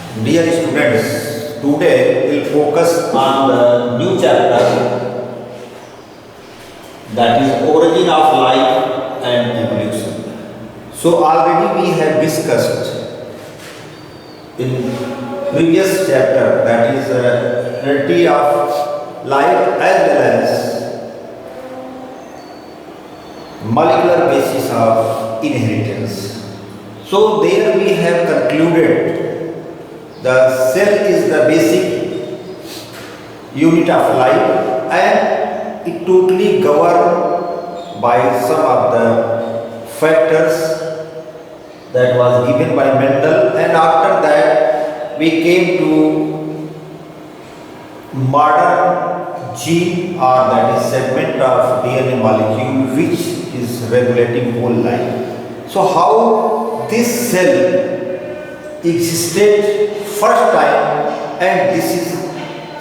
Dear students, today we'll focus on the new chapter, that is origin of life and evolution. So already we have discussed in previous chapter, that is heredity of life as well as molecular basis of inheritance. So there we have concluded the cell is the basic unit of life and it totally governed by some of the factors that was given by Mendel, and after that we came to modern gene, or that is segment of DNA molecule which is regulating whole life. So how this cell existed first time, and this is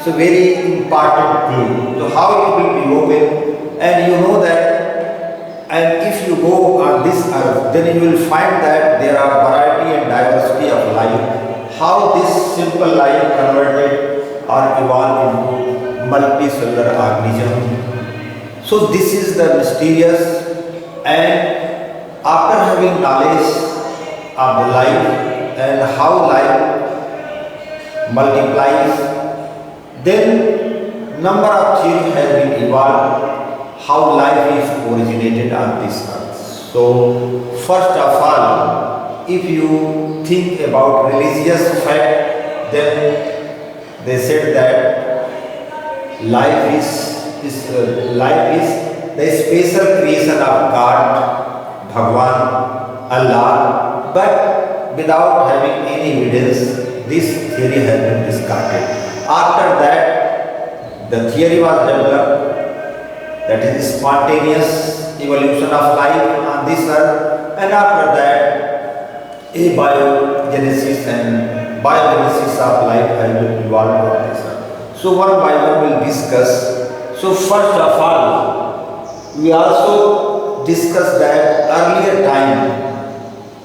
so very important clue. So how it will be open, and you know that, and if you go on this earth, then you will find that there are variety and diversity of life. How this simple life converted or evolved into multicellular organism. So this is the mysterious, and after having knowledge of the life and how life multiplies, then number of theories have been evolved how life is originated on this earth. So first of all, if you think about religious fact, then they said that life is the special creation of God, Bhagwan, Allah, but without having any evidence, this theory has been discarded. After that, the theory was developed, that is spontaneous evolution of life on this earth, and after that, abiogenesis and biogenesis of life has been evolved on this earth. So one by one we'll discuss. So first of all, we also discussed that earlier time,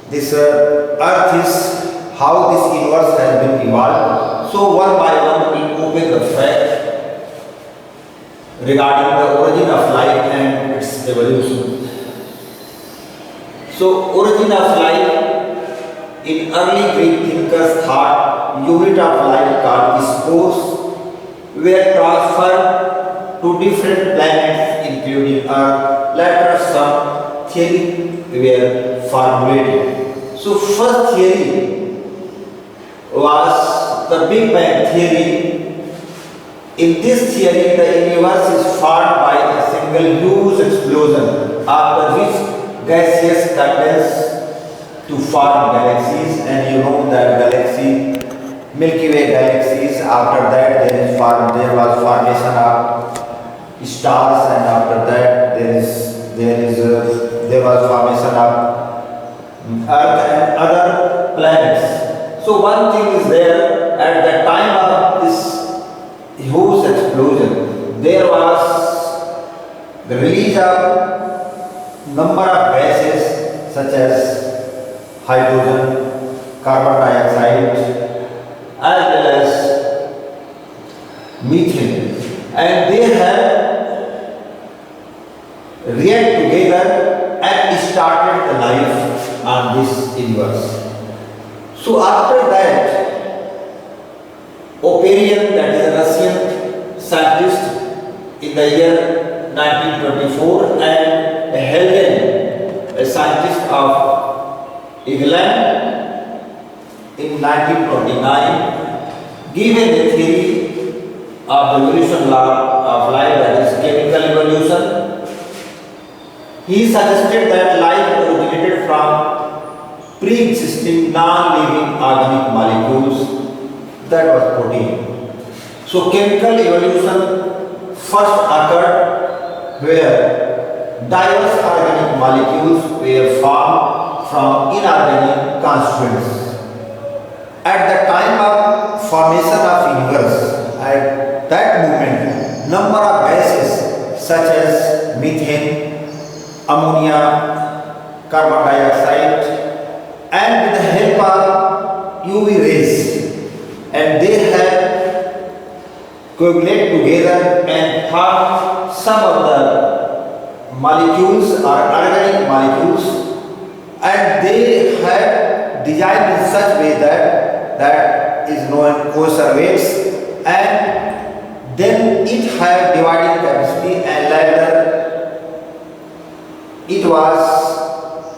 this earth is how this universe has been evolved. So one by one we open the fact regarding the origin of life and its evolution. So origin of life, in early Greek thinkers thought unit of life called spores were transferred to different planets including Earth. Later some theories were formulated. So first theory was the Big Bang theory. In this theory, the universe is formed by a single huge explosion, after which gaseous condense to form galaxies, and you know that galaxy, Milky Way galaxies. After that, there was formation of stars, and after that there was formation of Earth and other planets. So one thing is there, at the time of this huge explosion, there was the release of number of gases such as hydrogen, carbon dioxide, as well as methane, and they have react together and started the life on this universe. So after that, Operian, that is a Russian scientist, in the year 1924, and Helden, a scientist of England, in 1929, given the theory of the evolution law of life, that is chemical evolution. He suggested that life originated from pre-existing non-living organic molecules, that was protein. So chemical evolution first occurred where diverse organic molecules were formed from inorganic constituents. At the time of formation of universe, at that moment, number of gases such as methane, ammonia, carbon dioxide, and with the help of UV rays, and they have coagulated together and formed some of the molecules or organic molecules, and they have designed in such way that is known conservates, and then it have dividing capacity, and later it was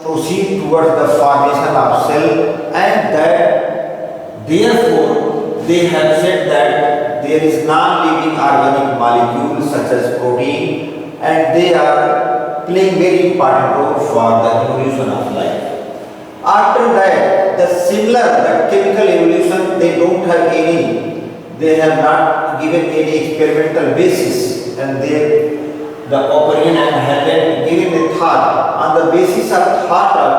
proceed towards the formation of cell, and that therefore they have said that there is non-living organic molecules such as protein, and they are playing very important role for the evolution of life. After that, the chemical evolution, they don't have they have not given any experimental basis, and the opinion and have been given a thought on the basis of thought of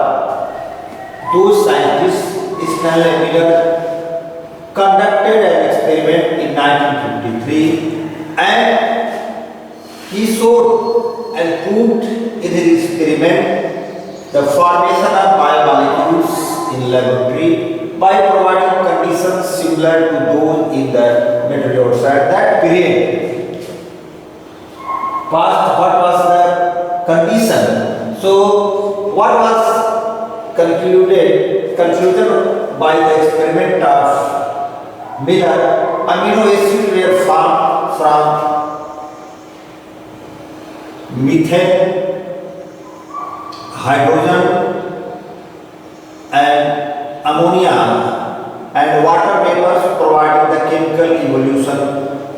those scientists. Stanley Miller conducted an experiment in 1953, and he showed and proved in his experiment the formation of biomolecules in laboratory by providing conditions similar to those in the meteorites. At that period, past what was the condition? So, what was concluded by the experiment of Miller? Amino acids were formed from methane, hydrogen, and ammonia, and water vapors, providing the chemical evolution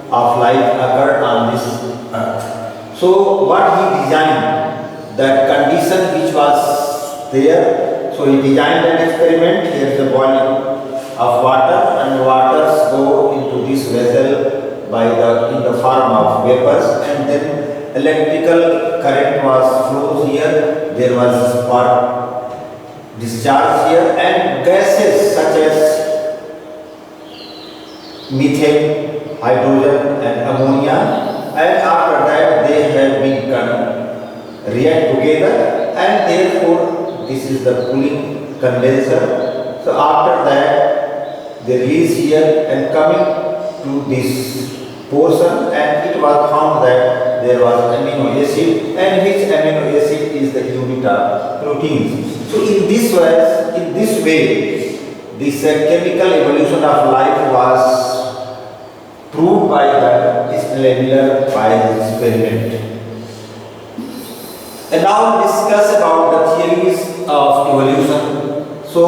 of life occurred on this earth. So what he designed, the condition which was there, so he designed an experiment. Here is the boiling of water, and waters go into this vessel in the form of vapors, and then electrical current was flows here. There was a spark discharge here, and gases such as methane, hydrogen, and ammonia, and after that they have been react together, and therefore this is the cooling condenser. So after that they release here and coming to this portion, and it was found that there was amino acid, and which amino acid is the unit of proteins. So in this way, this chemical evolution of life was proved by the Stanley Miller by his experiment. And now discuss about the theories of evolution. So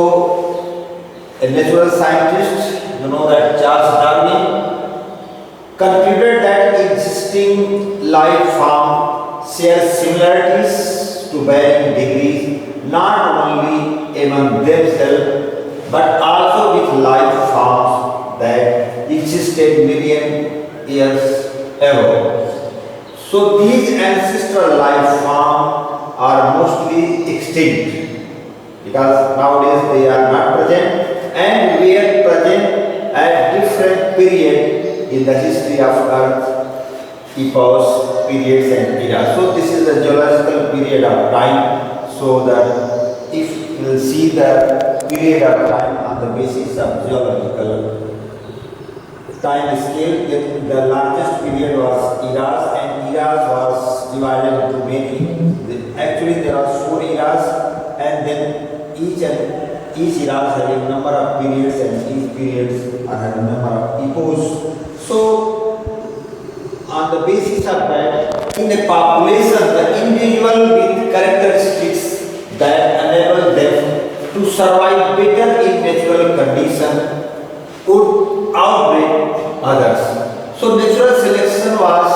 a natural scientist, you know that Charles Darwin concluded that existing life form shares similarities to varying degrees, not only among themselves but also with life forms that existed million years ago. So these ancestral life forms are mostly extinct because nowadays they are not present, and were present at different periods in the history of Earth, epochs, periods and eras. So this is the geological period of time. So that if you will see the period of time on the basis of geological time scale, then the largest period was eras, and eras was divided into many. Actually there are 4 eras, and then each era has a number of periods, and each periods have a number of epochs. So, on the basis of that, in a population, the individual with characteristics that enable them to survive better in natural conditions would outbreed others. So, natural selection was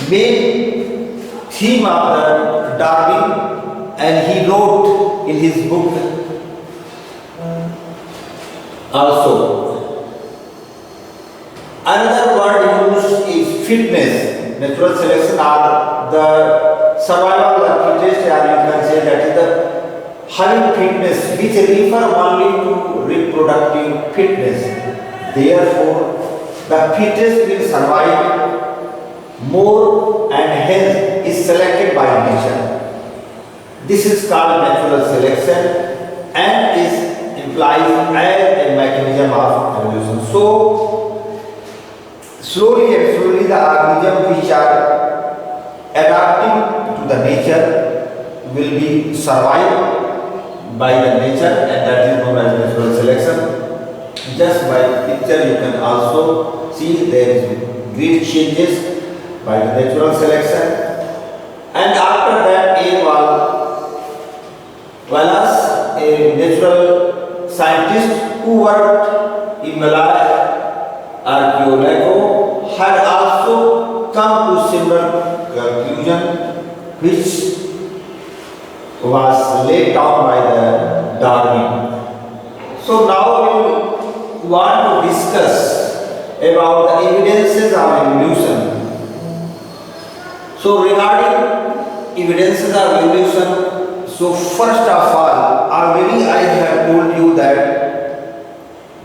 main theme of the Darwin, and he wrote in his book also. Another word used is fitness. Natural selection or the survival of the fittest, or you can say that is the having fitness, which refer only to reproductive fitness. Therefore, the fittest will survive more, and hence is selected by nature. This is called natural selection, and is implies as a mechanism of evolution. So slowly and slowly the organisms which are adapting to the nature will be survived by the nature, and that is known as natural selection. Just by picture you can also see there is great changes by the natural selection. And after that Wallace, a natural scientist who worked in Malaya archipelago, had also come to similar conclusion which was laid down by the Darwin. So now we want to discuss about the evidences of evolution. So regarding evidences of evolution, so first of all, already I have told you that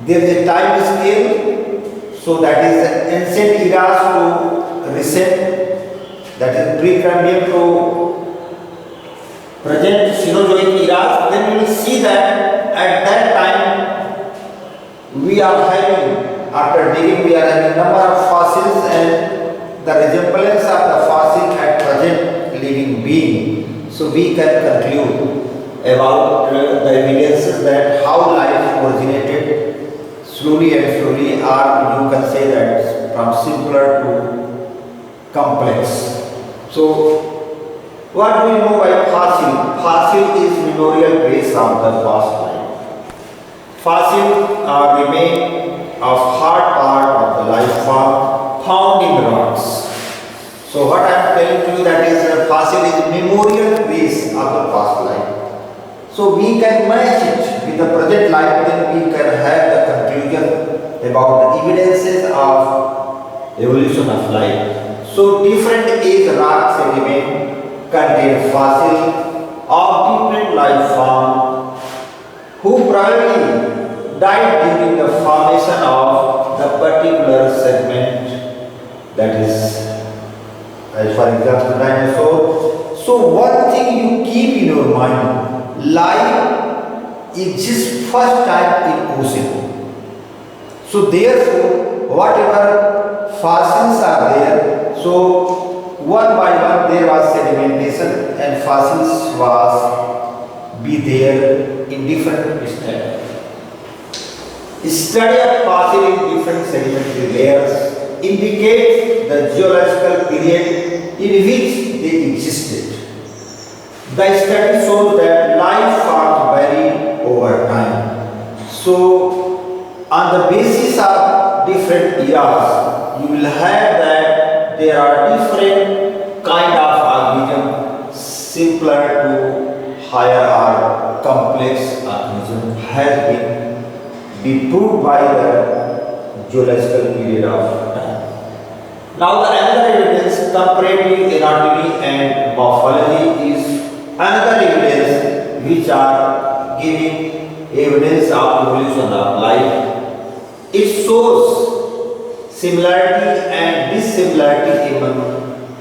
there is a time scale, so that is ancient eras to recent, that is pre-Cambrian to present Cenozoic eras. Then you will see that at that time we are having, after digging, we are having number of fossils and the resemblance of the fossil at present living being. So we can conclude about the evidences that how life originated slowly and slowly, or you can say that from simpler to complex. So what do we know by fossil? Fossil is memorial trace of the past life. Fossil are remain of hard part of the life form found in rocks. So what I am telling to you, that is fossil is memorial trace of the past life. So we can match it with the present life, then we can have the conclusion about the evidences of evolution of life. So different age rock sediment contain fossil of different life form who probably died during the formation of the particular segment, that is, as for example, dinosaur. So one thing you keep in your mind, life exists first time in ocean. So therefore, whatever fossils are there, so one by one there was sedimentation and fossils was be there in different states. Study of fossil in different sedimentary layers indicates the geological period in which they existed. The study shows that life forms vary over time. So, on the basis of different eras, you will have that there are different kind of organism, simpler to higher or complex organism has been proved by the geological period of time. Now the another evidence, comparative anatomy and morphology, is another evidence which are giving evidence of evolution of life. It shows similarity and dissimilarity among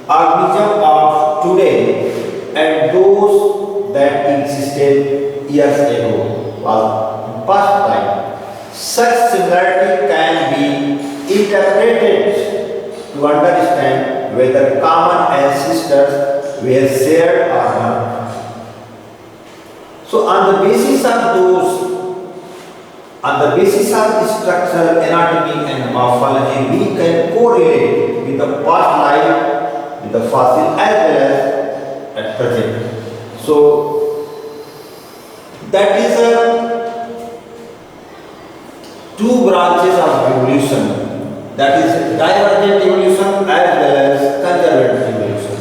organisms of today and those that existed years ago, was past time. Such similarity can be interpreted to understand whether common ancestors were shared or not. So on the basis of structural anatomy and morphology, we can correlate with the past life, with the fossil, as well as at present. So that is two branches of evolution, that is divergent evolution as well as conservant evolution.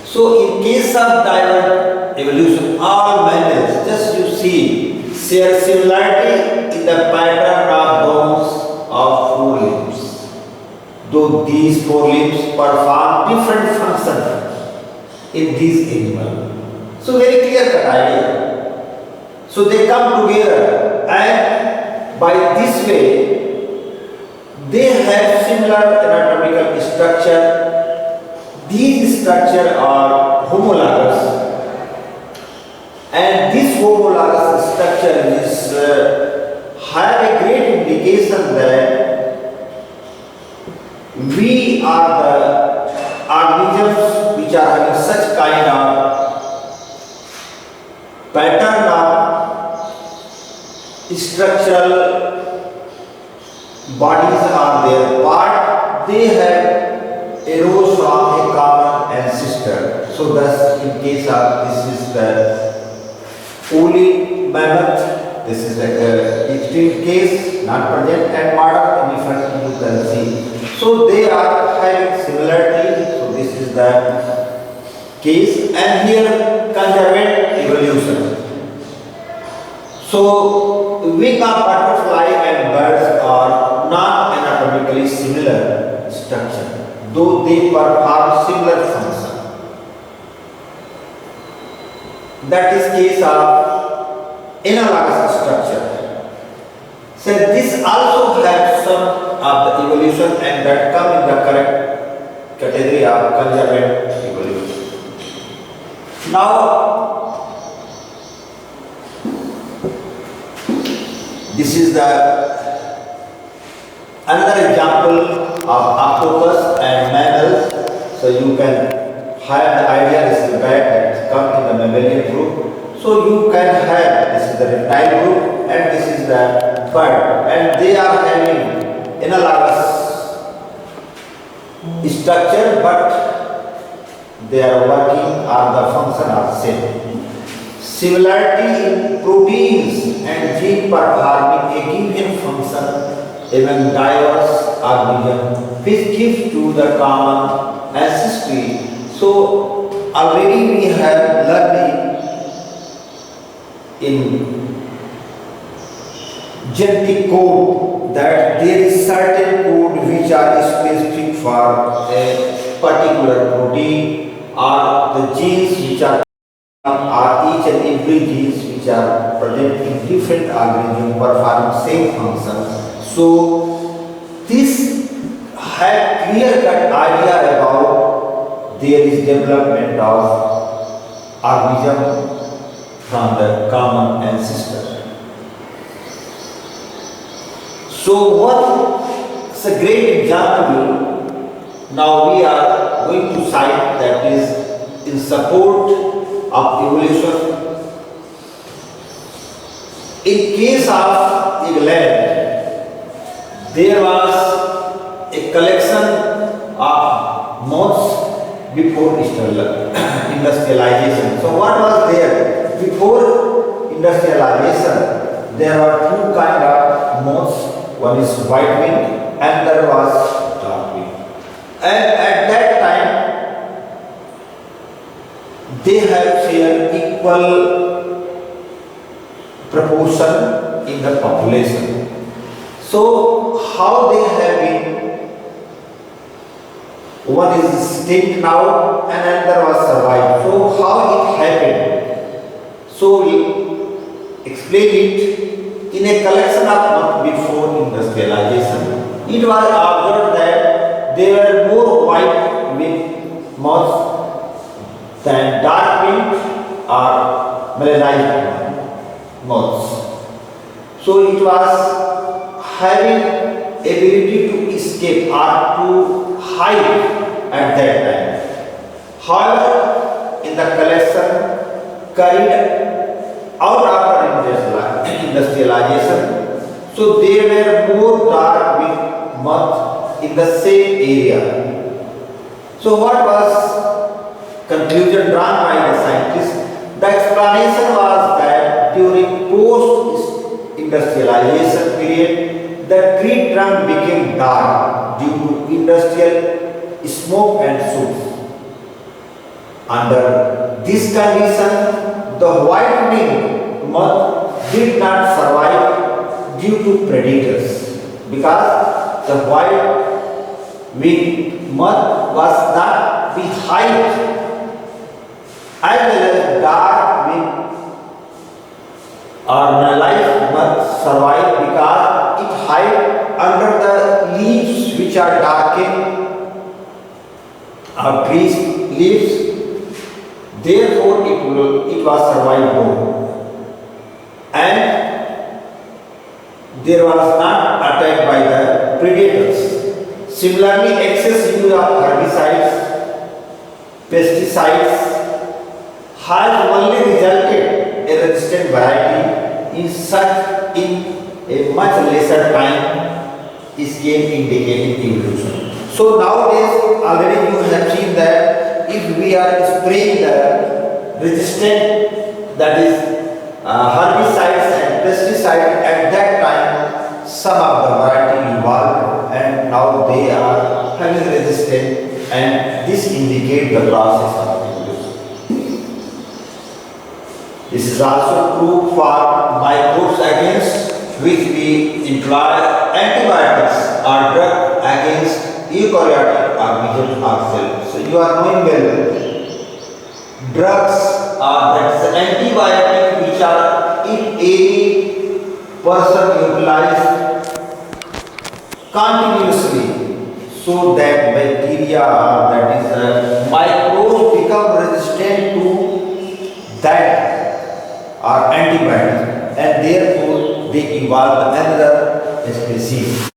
So in case of divergent evolution, all mammals, just you see, share similarity in the pattern of bones of four limbs, though these four limbs perform different functions in these animals. So very clear cut idea. So they come together, and by this way they have similar anatomical structure. These structures are homologous, and this homologous structure is have a great indication that we are the organisms which are having such kind of pattern of structural bodies are their part, they have arose from a common ancestor. So thus in case of this is the woolly mammoth, this is like a extreme case, not present, and modern elephant you can see. So they are having similarity. So this is the case, and here conserved evolution. So wing of butterfly and birds are not anatomically similar structure, though they perform similar function. That is case of analogous structure. So this also has some of the evolution, and that come in the correct category of conserved evolution. Now this is the another example of octopus and mammals. So you can have the idea, this is the bat that come in the mammalian group. So you can have, this is the reptile group and this is the bird, and they are having analogous structure, but they are working on the function of same. Similarity in proteins and gene performing a given function even diverse organisms which gives to the common ancestry. So already we have learned in genetic code that there is certain code which are specific for a particular protein, or the genes which are each and every genes which are present in different organisms performing same function. So this have clear-cut idea about there is development of organism from the common ancestor. So what's a great example now we are going to cite that is in support of evolution. In case of England, there was a collection of moths before industrialization. So what was there? Before industrialization, there were two kind of moths. One is white wing and there was dark wing. And at that time, they have shared equal proportion in the population. So how they have been, one is extinct now and another was survived. So how it happened? So we explain it in a collection of months before industrialization. It was observed that there were more white winged moths than dark winged or melanized moths. So it was having ability to escape or to hide at that time. However, in the collection carried out after industrialization, so there were more dark winged moths in the same area. So what was conclusion drawn by the scientists? The explanation was that during post-industrialization period, the tree trunk became dark due to industrial smoke and soot. Under this condition, the white-winged moth did not survive due to predators, because the white-winged moth was not behind, as well as dark-winged or live moth survive because it hides under the leaves which are darkened or trees leaves. Therefore, it was survived more. And there was not attacked by the predators. Similarly, excess use of herbicides, pesticides has only resulted a resistant variety in a much lesser time scale indicating evolution. So nowadays already you have seen that if we are spraying the resistant, that is herbicides and pesticides, at that time some of the variety evolved and now they are having resistance, and this indicates the process of evolution. This is also true for microbes against which we employ antibiotics or drug against eukaryotic organisms or cells. So you are knowing well, drugs are that's antibiotic which are, if any person utilize continuously, so that bacteria or that is microbes become resistant to that or antibiotic, and therefore they evolve another species.